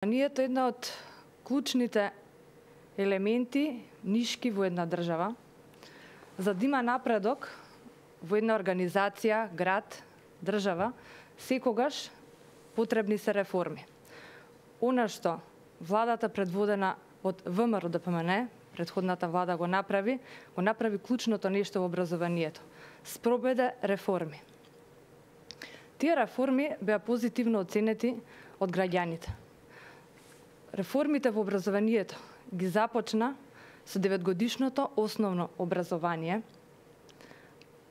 Образованието е една од клучните елементи нишки во една држава. За да има напредок во една организација, град, држава, секогаш потребни се реформи. Она што владата предводена од ВМРО-ДПМНЕ, претходната влада го направи клучното нешто во образованието. Спроведе реформи. Тие реформи беа позитивно оценети од граѓаните. Реформите во образованието ги започна со 9-годишното основно образование,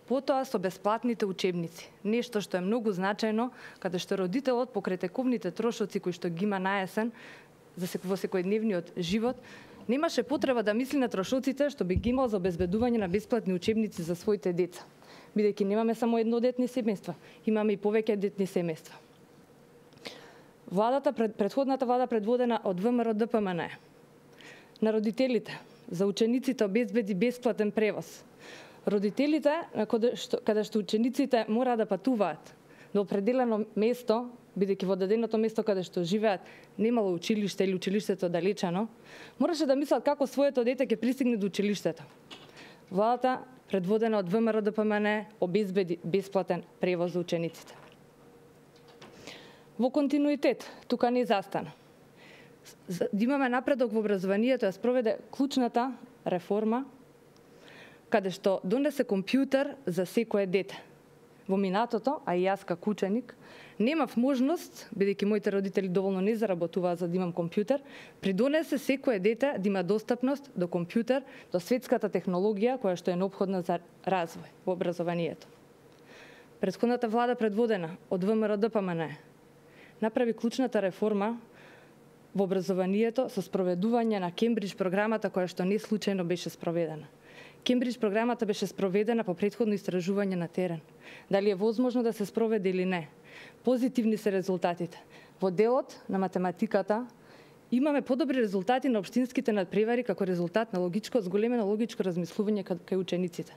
потоа со бесплатните учебници, нешто што е многу значајно, каде што родителот покрај тековните трошоци кои што ги има на есен во секојдневниот живот, немаше потреба да мисли на трошоците што би ги имал за обезбедување на бесплатни учебници за своите деца, бидејќи немаме само еднодетни семејства, имаме и повеќе детни семејства. Претходната влада предводена од ВМРО-ДПМНЕ на родителите за учениците обезбеди бесплатен превоз. Родителите, каде што учениците мора да патуваат до определено место, бидејќи во даденото место каде што живеат немало училиште или училиштето далечено, мораше да мислат како своето дете ќе пристигне до училиштето. Владата, предводена од ВМРО-ДПМНЕ, обезбеди бесплатен превоз за учениците. Во континуитет, тука не застана. Да имаме напредок во образованието, ја спроведе клучната реформа, каде што донесе компјутер за секое дете. Во минатото, а и јас како ученик, немав можност, бидејќи моите родители доволно не заработуваат за да имам компјутер, придонесе секое дете да има достапност до компјутер, до светската технологија која што е неопходна за развој во образованието. Претходната влада предводена од ВМРО-ДПМНЕ направи клучната реформа во образованието со спроведување на Кембридж програмата која што не случајно беше спроведена. Кембридж програмата беше спроведена по претходно истражување на терен. Дали е возможно да се спроведе или не? Позитивни се резултатите. Во делот на математиката имаме подобри резултати на општинските надпревари како резултат на зголемено логичко размислување кај учениците.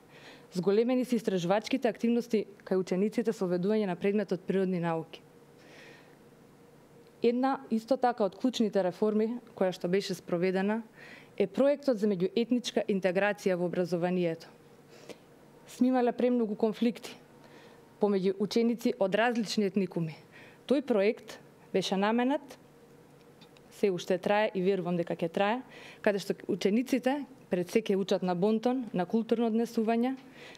Зголемени се истражувачките активности кај учениците со ведување на предметот природни науки. Една исто така од клучните реформи која што беше спроведена е проектот за меѓуетничка интеграција во образованието. Сме имале премногу конфликти помеѓу ученици од различни етникуми. Тој проект беше наменет, се уште трае и верувам дека ќе трае, каде што учениците пред се ќе учат на бонтон, на културно однесување,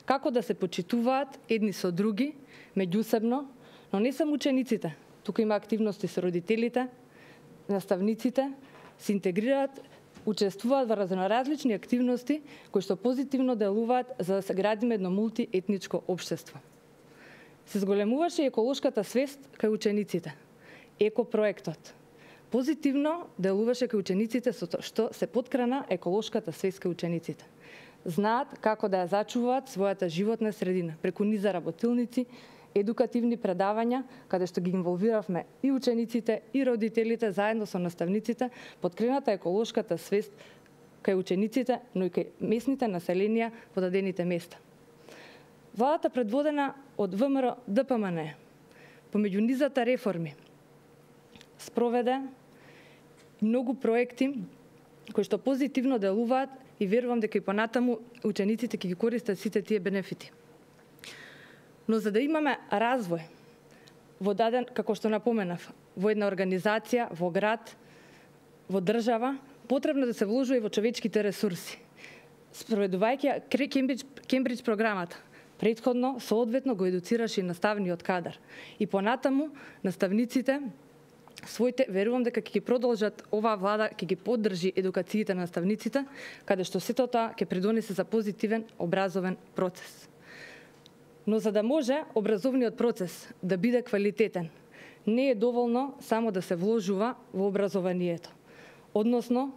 како да се почитуваат едни со други, меѓусебно, но не само учениците. Тука има активности со родителите, наставниците, се интегрираат, учествуваат во различни активности кои што позитивно делуваат за да се градиме едно мултиетничко општество. Се зголемуваше и еколошката свест кај учениците. Екопроектот позитивно делуваше кај учениците со што се поткрена еколошката свест кај учениците. Знаат како да ја зачуваат својата животна средина преку низа работилници, едукативни предавања, каде што ги инволвиравме и учениците, и родителите, заедно со наставниците, поткрената еколошката свест кај учениците, но и кај местните населенија во дадените места. Владата предводена од ВМРО-ДПМНЕ, помеѓу низата реформи, спроведе многу проекти кои што позитивно делуваат и верувам дека и понатаму учениците ќе ги користат сите тие бенефити. Но за да имаме развој во даден, како што напоменав, во една организација, во град, во држава, потребно да се вложува и во човечките ресурси. Спроведувајќи Кембридж програмата, претходно соодветно го едуцираше и наставниот кадар. И понатаму наставниците верувам дека ќе ги продолжат, оваа влада ќе ги поддржи едукациите на наставниците, каде што сето тоа ќе придонесе за позитивен образовен процес. Но за да може образовниот процес да биде квалитетен, не е доволно само да се вложува во образованието, односно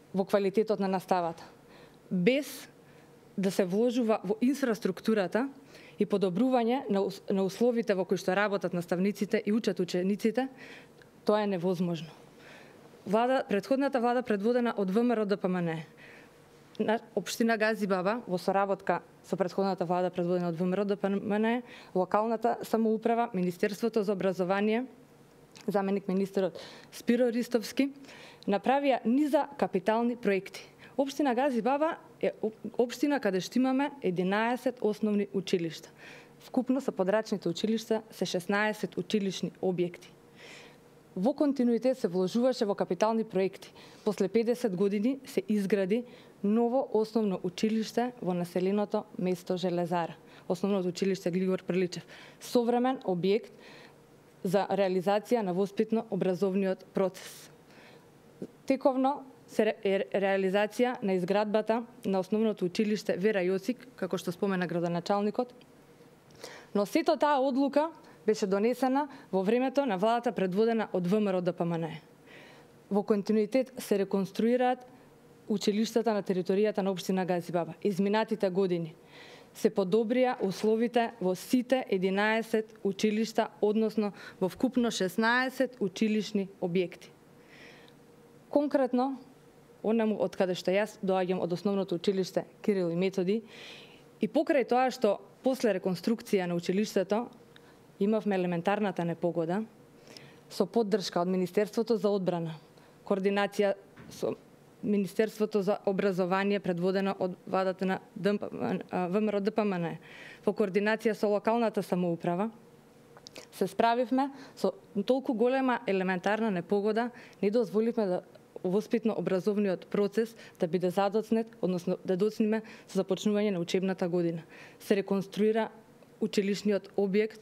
во квалитетот на наставата, без да се вложува во инфраструктурата и подобрување на условите во кои што работат наставниците и учат учениците, тоа е невозможно. Претходната влада предводена од ВМРО-ДПМНЕ на општина Газибаба во соработка со претходната влада предводена од ВМРО-ДПМНЕ, локалната самоуправа, Министерството за образование заменик министерот Спиро Ристовски, направија низа капитални проекти. Општина Гази Баба е општина каде што имаме 11 основни училишта. Вкупно со подрачните училишта се 16 училишни објекти. Во континуитет се вложуваше во капитални проекти. После 50 години се изгради ново основно училиште во населеното место Железара. Основното училиште Глигор Приличев. Современ објект за реализација на воспитно-образовниот процес. Тековно се реализација на изградбата на основното училиште Вера Јосик, како што спомена градоначалникот, но сето таа одлука беше донесена во времето на владата предводена од ВМРО ДПМН. Во континуитет се реконструираат училиштата на територијата на општина Гази Баба. Изминатите години се подобрија условите во сите 11 училишта, односно во вкупно 16 училишни објекти. Конкретно, онаму од каде што јас доаѓам од основното училиште Кирил и Методи, и покрај тоа што после реконструкција на училиштето имавме елементарната непогода со поддршка од Министерството за одбрана, координација со Министерството за образование предводено од владата на ВМРО ДПМН, во координација со локалната самоуправа, се справивме со толку голема елементарна непогода, не дозволивме да воспитно-образовниот процес да биде задоцнет, односно да доцниме со започнување на учебната година. Се реконструира училишниот објект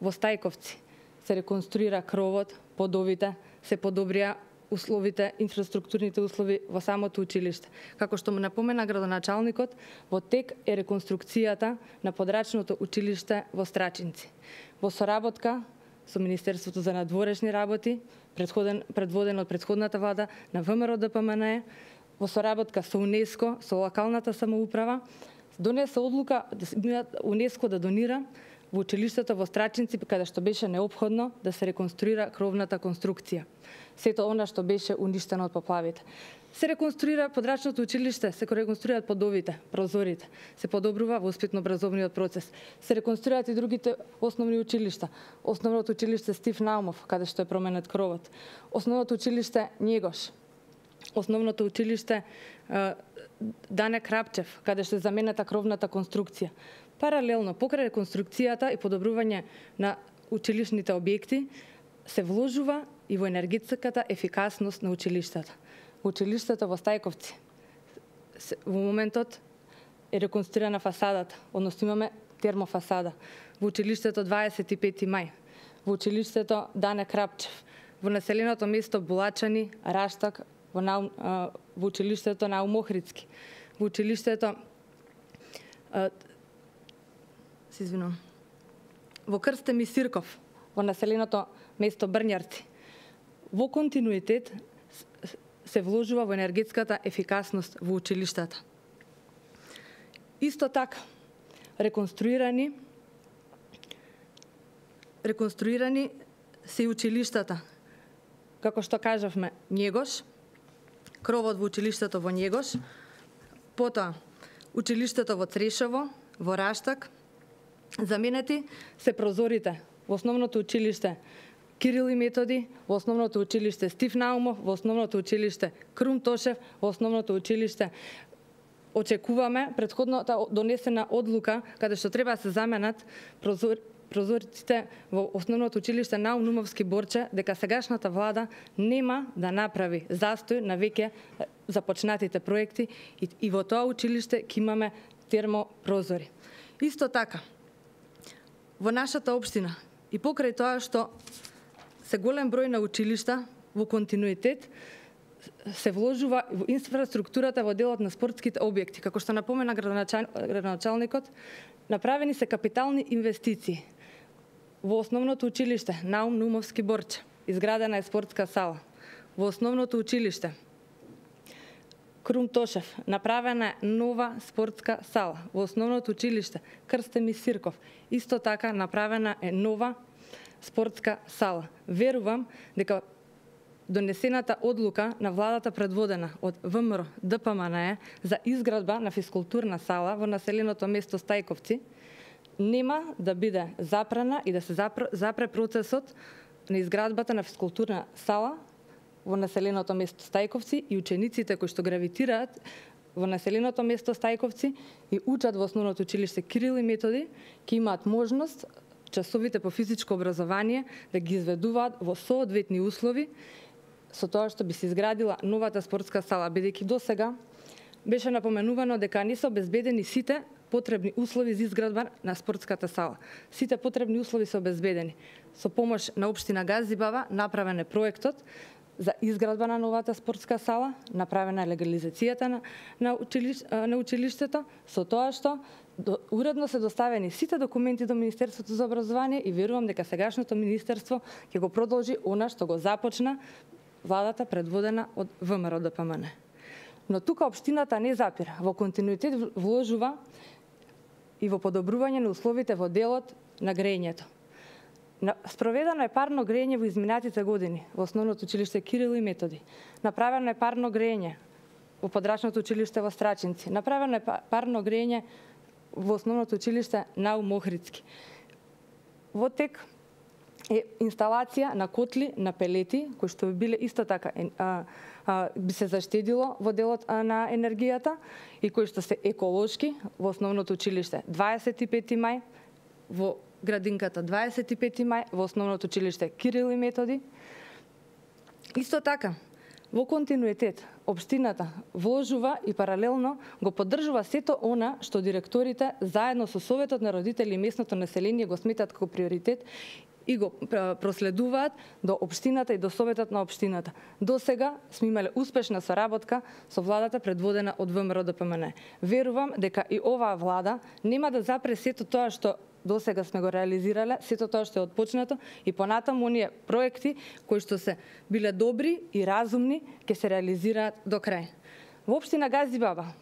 во Стајковци, се реконструира кровот, подовите, се подобрија условите, инфраструктурните услови во самото училиште. Како што му напомена градоначалникот, во тек е реконструкцијата на подрачното училиште во Страчинци. Во соработка со Министерството за надворешни работи, предводено од претходната влада на ВМРО ДПМН, во соработка со УНЕСКО, со локалната самоуправа, донесе одлука УНЕСКО да донира во училиштето во Страчинци, каде што беше неопходно да се реконструира кровната конструкција. Сето она што беше уништено од поплавите. Се реконструира подрачното училиште, се реконструираат подовите, прозорите, се подобрува воспитно-образовниот процес. Се реконструираат и другите основни училишта. Основното училиште Стив Наумов, каде што е променет кровот. Основното училиште Njegos. Основното училиште Дане Крапчев, каде што е заменета кровната конструкција. Паралелно, покрај реконструкцијата и подобрување на училишните објекти, се вложува и во енергетската ефикасност на училиштата. Училиштето во Стајковци во моментот е реконструирана фасадата, односно имаме термофасада. Во училиштето 25 мај, во училиштето Дане Крапчев, во населеното место Булачани, Раштак, во училиштето Наум Охридски, во училиштето во Крстем и Сирков, во населеното место Брњарци. Во континуитет се вложува во енергетската ефикасност во училиштата. Исто така, реконструирани се и училиштата. Како што кажавме, Njegos, кровот во училиштето во Njegos, потоа училиштето во Црешово, во Раштак, заменети се прозорите во основното училиште Кирил и Методи, во основното училиште Стив Наумов, во основното училиште Крум Тошев, во основното училиште очекуваме претходната донесена одлука каде што треба да се заменат прозорците во основното училиште Наум Нумовски Борче, дека сегашната влада нема да направи застој на веќе започнатите проекти и во тоа училиште ќе имаме термопрозори. Исто така, во нашата општина и покрај тоа што се голем број на училишта во континуитет се вложува во инфраструктурата во делот на спортските објекти. Како што напомена градоначалникот, направени се капитални инвестиции. Во основното училиште Наум Нумовски Борче изградена е спортска сала. Во основното училиште Крум Тошев направена е нова спортска сала. Во основното училиште Крстем и Сирков исто така направена е нова спортска сала. Верувам дека донесената одлука на владата предводена од ВМРО ДПМН за изградба на физкултурна сала во населеното место Стајковци нема да биде запрана и да се запре процесот на изградбата на физкултурна сала во населеното место Стајковци и учениците кои што гравитираат во населеното место Стајковци и учат во основното училиште Кирил и Методи, ќе имаат можност часовите по физичко образование да ги изведуваат во соодветни услови со тоа што би се изградила новата спортска сала, бидејќи досега беше напоменувано дека не се обезбедени сите потребни услови за изградба на спортската сала. Сите потребни услови се обезбедени. Со помош на општина Газибаба направен е проектот за изградба на новата спортска сала, направена е легализацијата на училиштето, со тоа што уредно се доставени сите документи до Министерството за образование и верувам дека сегашното министерство ќе го продолжи она што го започна владата предводена од ВМРО ДПМН. Но тука општината не запира, во континуитет вложува и во подобрување на условите во делот на грејењето. Спроведено е парно грејење во изминатите години во основното училиште Кирил и Методи. Направено е парно грејење во подрачното училиште во Страчинци. Направено е парно грејење во основното училиште Наум Охридски. Во тек е инсталација на котли на пелети, кои што би биле исто така би се заштедило во делот на енергијата и кои што се еколошки во основното училиште 25 мај, во градинката 25 мај, во основното училиште Кирил и Методи. Исто така, во континуитет, општината вложува и паралелно го поддржува сето она што директорите заедно со Советот на родители и местното население го сметат како приоритет и го проследуваат до општината и до Советот на општината. До сега сме имале успешна соработка со владата предводена од ВМРО ДПМН. Верувам дека и оваа влада нема да запре сето тоа што до сега сме го реализирале, сето тоа што е отпочнато и понатаму оние проекти кои што се биле добри и разумни ќе се реализираат до крај. Во општина Газибаба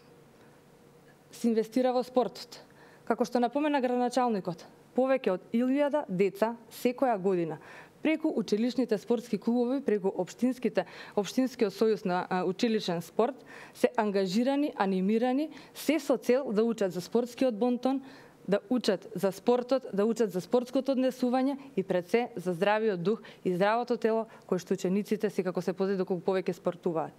се инвестира во спортот. Како што напомена градоначалникот, повеќе од 1000 деца секоја година преку училишните спортски клубови, преку општинскиот сојуз на училишен спорт се ангажирани, анимирани, се со цел да учат за спортскиот бонтон, да учат за спортот, да учат за спортското однесување и пред се за здравиот дух и здравото тело кој што учениците секако се позади доколку повеќе спортуваат.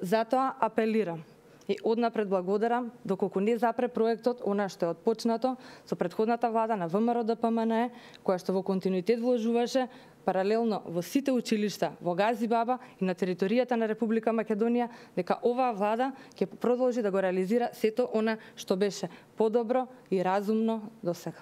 Затоа апелирам и однапред благодарам доколку не запре проектот она што е отпочнато со претходната влада на ВМРО ДПМН, која што во континуитет вложуваше паралелно во сите училишта во Газибаба и на територијата на Република Македонија, дека оваа влада ќе продолжи да го реализира сето она што беше подобро и разумно досега.